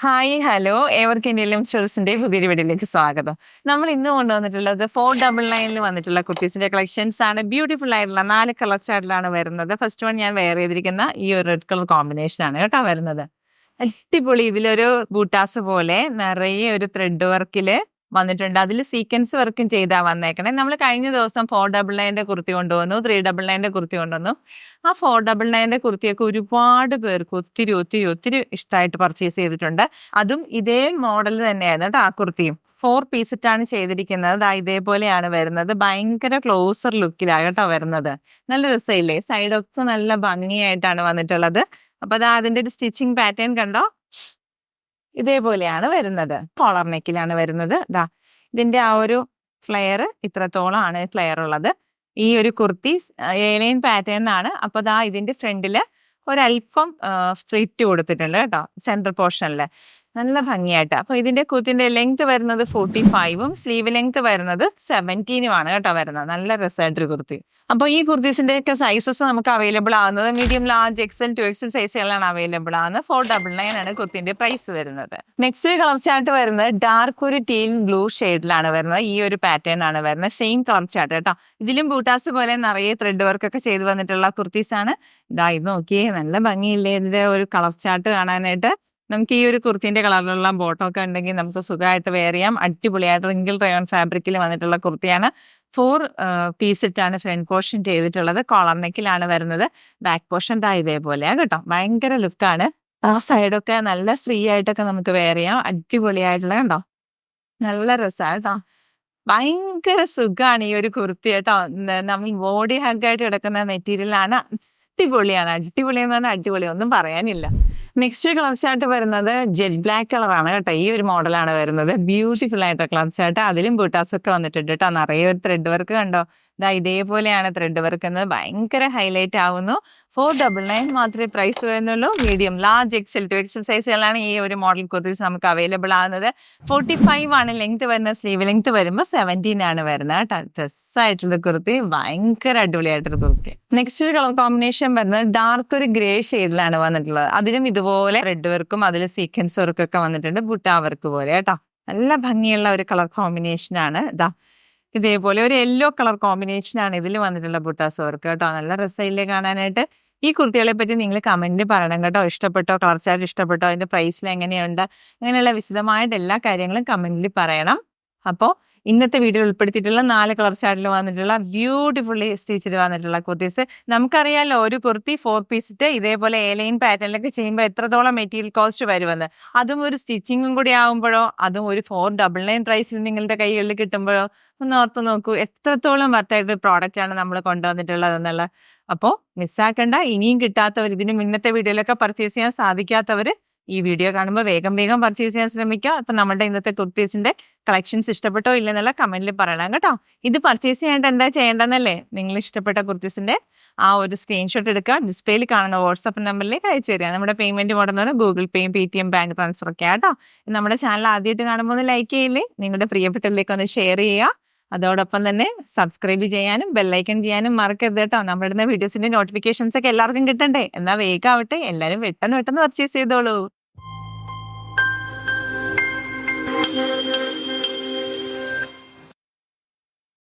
Hi hello ഏവർക്കും ഇന്ത്യയിലും സ്റ്റോഴ്സിന്റെ പുതിയൊരു വീഡിയോയിലേക്ക് സ്വാഗതം. നമ്മൾ ഇന്ന് കൊണ്ടുവന്നിട്ടുള്ളത് 499 വന്നിട്ടുള്ള കുർത്തീസിന്റെ കളക്ഷൻസ് ആണ്. ബ്യൂട്ടിഫുൾ ആയിട്ടുള്ള 4 കളർ ചാർട്ടിലാണ് വരുന്നത്. ഫസ്റ്റ് വൺ ഞാൻ വെയർ ചെയ്തിരിക്കുന്ന ഈ ഒരു റെഡ് കളർ കോമ്പിനേഷൻ ആണ് കേട്ടോ വരുന്നത്. അടിപൊളി. ഇതിലൊരു ബൂട്ടാസ് പോലെ നിറയെ ഒരു ത്രെഡ് വർക്കില് വന്നിട്ടുണ്ട്. അതിൽ സീക്വൻസ് വർക്കും ചെയ്താ വന്നേക്കണേ. നമ്മൾ കഴിഞ്ഞ ദിവസം 499 കുർത്തി കൊണ്ടുവന്നു, 399 കുർത്തി കൊണ്ടുവന്നു. ആ 499 കുർത്തിയൊക്കെ ഒരുപാട് പേർക്ക് ഒത്തിരി ഒത്തിരി ഒത്തിരി ഇഷ്ടമായിട്ട് പർച്ചേസ് ചെയ്തിട്ടുണ്ട്. അതും ഇതേ മോഡൽ തന്നെയായിരുന്നു കേട്ടോ. ആ കുർത്തിയും 4 പീസിട്ടാണ് ചെയ്തിരിക്കുന്നത്. ദാ ഇതേപോലെയാണ് വരുന്നത്. ഭയങ്കര ക്ലോസർ ലുക്കിലാണ് കേട്ടോ വരുന്നത്. നല്ല രസമില്ലേ? സൈഡൊക്കെ നല്ല ഭംഗിയായിട്ടാണ് വന്നിട്ടുള്ളത്. അപ്പൊ അതാ അതിന്റെ ഒരു സ്റ്റിച്ചിങ് പാറ്റേൺ കണ്ടോ? ഇതേപോലെയാണ് വരുന്നത്. കോളർ നെക്കിലാണ് വരുന്നത്. ദാ ഇതിന്റെ ആ ഒരു ഫ്ലെയർ ഇത്രത്തോളം ആണ് ഫ്ലെയർ ഉള്ളത്. ഈ ഒരു കുർത്തി ഏലൈൻ പാറ്റേൺ ആണ്. അപ്പൊ ദാ ഇതിന്റെ ഫ്രണ്ടില് ഒരല്പം സ്ലിറ്റ് കൊടുത്തിട്ടുണ്ട് കേട്ടോ സെൻട്രൽ പോർഷനിൽ. നല്ല ഭംഗിയായിട്ട്. അപ്പൊ ഇതിന്റെ കുത്തിന്റെ ലെങ്ത് വരുന്നത് 45ഉം സ്ലീവ് ലെങ്ത് വരുന്നത് 17ഉം ആണ് കേട്ടോ വരുന്നത്. നല്ല രസമായിട്ടൊരു കുർത്തി. അപ്പൊ ഈ കുർത്തീസിന്റെ ഒക്കെ സൈസസ് നമുക്ക് അവൈലബിൾ ആവുന്നത് മീഡിയം, ലാർജ്, എക്സൽ, 2XL സൈസുകളാണ് അവൈലബിൾ ആവുന്നത്. 499 ആണ് കുർത്തിന്റെ പ്രൈസ് വരുന്നത്. നെക്സ്റ്റ് കളർ ചാർട്ട് വരുന്നത് ഡാർക്ക് ഒരു ടീൽ ബ്ലൂ ഷെയ്ഡിലാണ് വരുന്നത്. ഈ ഒരു പാറ്റേൺ ആണ് വരുന്നത്. സെയിം കളർ ചാർട്ട് കേട്ടോ. ഇതിലും ബൂട്ടാസ് പോലെ നിറയെ ത്രെഡ് വർക്ക് ഒക്കെ ചെയ്ത് വന്നിട്ടുള്ള കുർത്തീസ് ആണ്. ഇതാ ഇത് നോക്കിയേ, നല്ല ഭംഗിയില്ലേ ഇതിന്റെ ഒരു കളർ ചാർട്ട് കാണാനായിട്ട്. നമുക്ക് ഈ ഒരു കുർത്തിന്റെ കളറിലുള്ള ബോട്ടം ഒക്കെ ഉണ്ടെങ്കിൽ നമുക്ക് സുഖമായിട്ട് വെയർ ചെയ്യാം. അടിപൊളിയായിട്ട് റിങ്കിൾ റയോൺ ഫാബ്രിക്കിൽ വന്നിട്ടുള്ള കുർത്തിയാണ്. 4 പീസിട്ടാണ് ഫ്രണ്ട് പോർഷൻ ചെയ്തിട്ടുള്ളത്. കോളർ നെക്കിലാണ് വരുന്നത്. ബാക്ക് പോർഷൻ ദാ ഇതേപോലെയാണ് കേട്ടോ. ഭയങ്കര ലുക്കാണ്. ആ സൈഡൊക്കെ നല്ല ഫ്രീ ആയിട്ടൊക്കെ നമുക്ക് വെയർ ചെയ്യാം. അടിപൊളിയായിട്ടുള്ള കണ്ടോ, നല്ല രസമാണ് കേട്ടോ. ഭയങ്കര സുഖമാണ് ഈ ഒരു കുർത്തി കേട്ടോ. നമ്മൾ ബോഡി ഹഗ്ഗായിട്ട് കിടക്കുന്ന മെറ്റീരിയലാണ്. അടിപൊളിയാണ്. അടിപൊളി എന്ന് പറഞ്ഞാൽ അടിപൊളി, ഒന്നും പറയാനില്ല. നെക്സ്റ്റ് കളർ ചാർട്ട് വരുന്നത് ജെറ്റ് ബ്ലാക്ക് കളറാണ് കേട്ടോ. ഈ ഒരു മോഡലാണ് വരുന്നത്. ബ്യൂട്ടിഫുൾ ആയിട്ട് കളർ ചാർട്ട്. അതിലും ബൂട്ടാസ് ഒക്കെ വന്നിട്ടുണ്ട് കേട്ടോ. നിറയെ ഒരു ത്രെഡ് വർക്ക് കണ്ടോ. ഇതാ ഇതേപോലെയാണ് ത്രെഡ് വർക്ക് എന്നത്. ഭയങ്കര ഹൈലൈറ്റ് ആവുന്നു. 499 മാത്രമേ പ്രൈസ് വരുന്നുള്ളൂ. മീഡിയം, ലാർജ്, എക്സൽ, 2XL സൈസുകളാണ് ഈ ഒരു മോഡൽ കുർത്തീസ് നമുക്ക് അവൈലബിൾ ആവുന്നത്. 45 ആണ് ലെങ്ത് വരുന്നത്. സ്ലീവ് ലെങ്ത് വരുമ്പോൾ 17 ആണ് വരുന്നത് കേട്ടോ. ഡ്രസ്സായിട്ടുള്ള കുർത്തി, ഭയങ്കര അടിപൊളിയായിട്ടൊരു കുർത്തി. നെക്സ്റ്റ് ഒരു കളർ കോമ്പിനേഷൻ വരുന്നത് ഡാർക്ക് ഒരു ഗ്രേ ഷെയ്ഡിലാണ് വന്നിട്ടുള്ളത്. അതിലും ഇതുപോലെ റെഡ് വർക്കും അതിൽ സീക്വൻസ് വർക്കും ഒക്കെ വന്നിട്ടുണ്ട്. ബുട്ടാ വർക്ക് പോലെ കേട്ടോ. നല്ല ഭംഗിയുള്ള ഒരു കളർ കോമ്പിനേഷൻ ആണ്. ഇതാ ഇതേപോലെ ഒരു യെല്ലോ കളർ കോമ്പിനേഷൻ ആണ് ഇതിൽ വന്നിട്ടുള്ള ബുട്ടാസ് വർക്ക് കേട്ടോ. നല്ല രസമില്ലേ കാണാനായിട്ട്. ഈ കുർത്തികളെ പറ്റി നിങ്ങൾ കമന്റിൽ പറയണം കേട്ടോ. ഇഷ്ടപ്പെട്ടോ, കളർ ചാർട്ട് ഇഷ്ടപ്പെട്ടോ, അതിന്റെ പ്രൈസിൽ എങ്ങനെയുണ്ട്, അങ്ങനെയുള്ള വിശദമായിട്ട് എല്ലാ കാര്യങ്ങളും കമന്റിൽ പറയണം. അപ്പോൾ ഇന്നത്തെ വീഡിയോ ഉൾപ്പെടുത്തിയിട്ടുള്ള 4 കളർ ചാർട്ടിൽ വന്നിട്ടുള്ള ബ്യൂട്ടിഫുള്ളി സ്റ്റിച്ചിൽ വന്നിട്ടുള്ള കുർത്തീസ്. നമുക്കറിയാലോ ഒരു കുർത്തി 4 പീസിട്ട് ഇതേപോലെ എലൈൻ പാറ്റേണിലൊക്കെ ചെയ്യുമ്പോൾ എത്രത്തോളം മെറ്റീരിയൽ കോസ്റ്റ് വരുമെന്ന്. അതും ഒരു സ്റ്റിച്ചിങ്ങും കൂടി ആകുമ്പോഴോ, അതും ഒരു 499 പ്രൈസിൽ നിങ്ങളുടെ കൈകളിൽ കിട്ടുമ്പോഴോ ഒന്ന് ഓർത്ത് നോക്കൂ എത്രത്തോളം വർത്തായിട്ട് പ്രോഡക്റ്റ് ആണ് നമ്മൾ കൊണ്ടുവന്നിട്ടുള്ളത് എന്നുള്ള. അപ്പോൾ മിസ്സാക്കണ്ട. ഇനിയും കിട്ടാത്തവർ, ഇതിന് മുന്നത്തെ വീഡിയോയിലൊക്കെ പർച്ചേസ് ചെയ്യാൻ സാധിക്കാത്തവർ ഈ വീഡിയോ കാണുമ്പോൾ വേഗം വേഗം പർച്ചേസ് ചെയ്യാൻ ശ്രമിക്കുക. അപ്പം നമ്മുടെ ഇന്നത്തെ കുർത്തീസിന്റെ കളക്ഷൻസ് ഇഷ്ടപ്പെട്ടോ ഇല്ലെന്നുള്ള കമന്റിൽ പറയണം കേട്ടോ. ഇത് പർച്ചേസ് ചെയ്യാനായിട്ട് എന്താ ചെയ്യേണ്ടതെന്നല്ലേ, നിങ്ങൾ ഇഷ്ടപ്പെട്ട കുർത്തീസിന്റെ ആ ഒരു സ്ക്രീൻഷോട്ട് എടുക്കുക. ഡിസ്പ്ലേയിൽ കാണുന്ന വാട്സ്ആപ്പ് നമ്പറിലേക്ക് അയച്ചു തരിക. നമ്മുടെ പേയ്മെന്റ് മോഡൽ ഗൂഗിൾ പേയും പേടിഎം ബാങ്ക് ട്രാൻസ്ഫർ ഒക്കെ ആട്ടോ. നമ്മുടെ ചാനൽ ആദ്യമായിട്ട് കാണുമ്പോൾ ഒന്ന് ലൈക്ക് ചെയ്യില്ലേ, നിങ്ങളുടെ പ്രിയപ്പെട്ടവരിലേക്ക് ഒന്ന് ഷെയർ ചെയ്യുക. അതോടൊപ്പം തന്നെ സബ്സ്ക്രൈബ് ചെയ്യാനും ബെല്ലൈക്കൺ ചെയ്യാനും മറക്കരുത് കേട്ടോ. നമ്മുടെ വീഡിയോസിന്റെ നോട്ടിഫിക്കേഷൻസ് ഒക്കെ എല്ലാവർക്കും കിട്ടണ്ടേ. എന്നാൽ വേഗം ആവട്ടെ, എല്ലാവരും പെട്ടെന്ന് പെട്ടെന്ന് പർച്ചേസ് ചെയ്തോളൂ.